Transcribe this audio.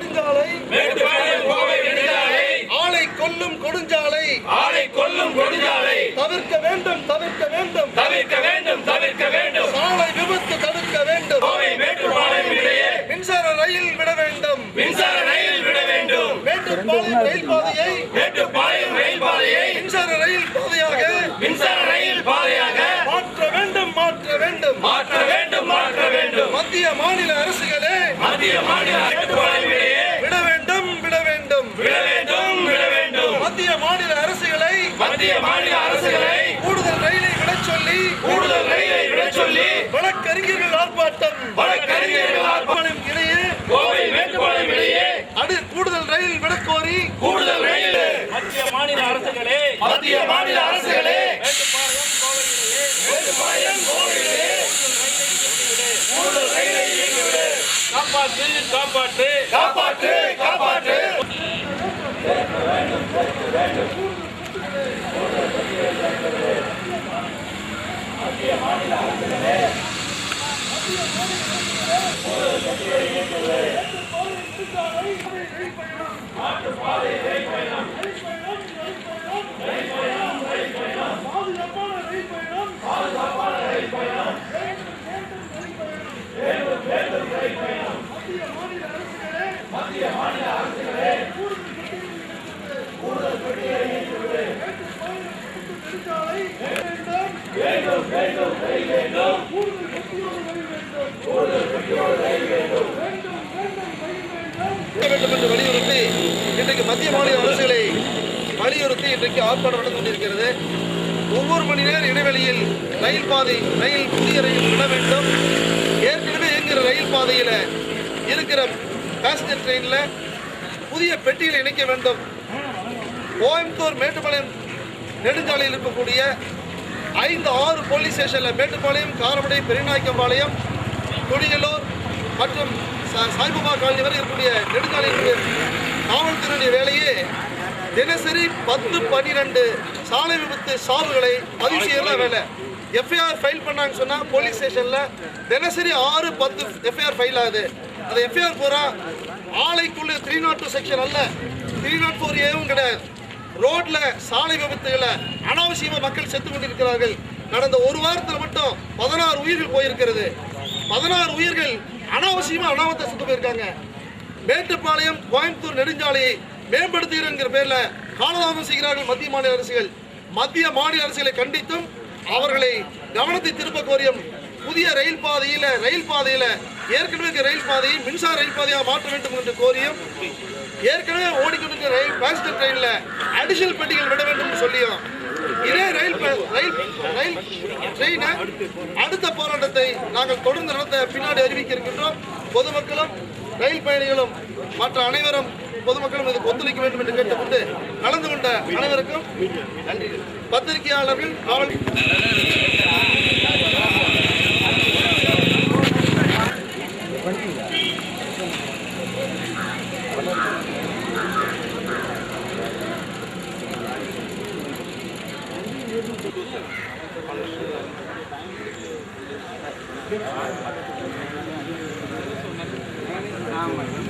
நெடுஞ்சாலை ஆளை கொல்லும் கொடுஞ்சாலை தவிர்க்க வேண்டும் சாலை விபத்து தடுக்க வேண்டும் மின்சார ரயில் விட வேண்டும் மேட்டுப்பாளையம் ரயில் பாதையை மின்சார ரயில் பாதையாக மாற்ற வேண்டும் மத்திய மாநில அரசுகளே விட வேண்டும் மத்திய மாநில அரசுகளை கூடுதல் ரயிலை விடச் சொல்லி வழக்கறிஞர்கள் ஆர்ப்பாட்டம் இடையே கூடுதல் ரயில் விடக்கோரி மத்திய மாநில அரசுகளே காப்பாற்று வலியுறுத்தி இன்றைக்கு மத்திய மாநில அரசுகளை வலியுறுத்தி இன்றைக்கு ஆர்ப்பாட்டம் நடந்து கொண்டிருக்கிறது. ஒவ்வொரு மணி நேர இடைவெளியில் புதிய ரயில் விட வேண்டும். ஏற்கனவே இயங்குகிற ரயில் பாதையில் இருக்கிற பேசஞ்சர் ட்ரெயினில் புதிய பெட்டியில் இணைக்க வேண்டும். கோயம்புத்தூர் மேட்டுப்பாளையம் நெடுஞ்சாலையில் இருக்கக்கூடிய 5-6 போலீஸ் ஸ்டேஷனில் மேட்டுப்பாளையம், காரமடை, பெரியநாயக்கம்பாளையம், கொடியலூர் மற்றும் சாய்பாபா காலனி வரை இருக்கக்கூடிய நெடுஞ்சாலைகளுடைய காவல்துறையுடைய வேலையே தினசரி 10-12 சாலை விபத்து சாவுகளை பதிவு செய்யலாம் வேலை. எஃப்ஐஆர் ஃபைல் பண்ணாங்க சொன்னால் போலீஸ் ஸ்டேஷனில் தினசரி 6-10 எஃப்ஐஆர் ஃபைல் ஆகுது. அந்த எஃப்ஐஆர் பூரா ஆலைக்குள்ள 302 செக்ஷன் அல்ல, 304A கிடையாது. ரோட்ல சாலை விபத்துகளை அனாவசியமாக மக்கள் செத்து கொண்டிருக்கிறார்கள். கடந்த ஒரு வாரத்தில் மட்டும் 16 உயிர்கள் போயிருக்கிறது. 16 உயிர்கள் அனாவசியமாக செத்து போயிருக்காங்க. மேட்டுப்பாளையம் கோயம்புத்தூர் நெடுஞ்சாலையை மேம்படுத்துகிற பேர்ல காலதாமதம் செய்கிறார்கள் மத்திய மாநில அரசுகளை கண்டித்தும் அவர்களை கவனத்தை திருப்ப கோரியும் புதிய ரயில் பாதையில ஏற்கனவே ரயில் பாதையை மின்சார ரயில் பாதையாக மாற்ற வேண்டும் என்று கோரியும் ஏற்கனவே ஓடிக்கொண்டிருக்கிற பேசஞ்சர் ட்ரெயின்ல அடிஷனல் பெட்டிகள் விட வேண்டும் என்று சொல்லியும் இதே ரயில் ட்ரெயினை அடுத்த போராட்டத்தை நாங்கள் தொடர்ந்து நடத்த பின்னாடி அறிவிக்க இருக்கின்றோம். பொதுமக்களும் ரயில் பயணிகளும் மற்ற அனைவரும் பொதுமக்களும் இதுக்கு ஒத்துழைக்க வேண்டும் என்று கேட்டுக்கொண்டு கலந்து கொண்ட அனைவருக்கும் நன்றி. பத்திரிகையாளர்கள் காவல் ஆமாம்.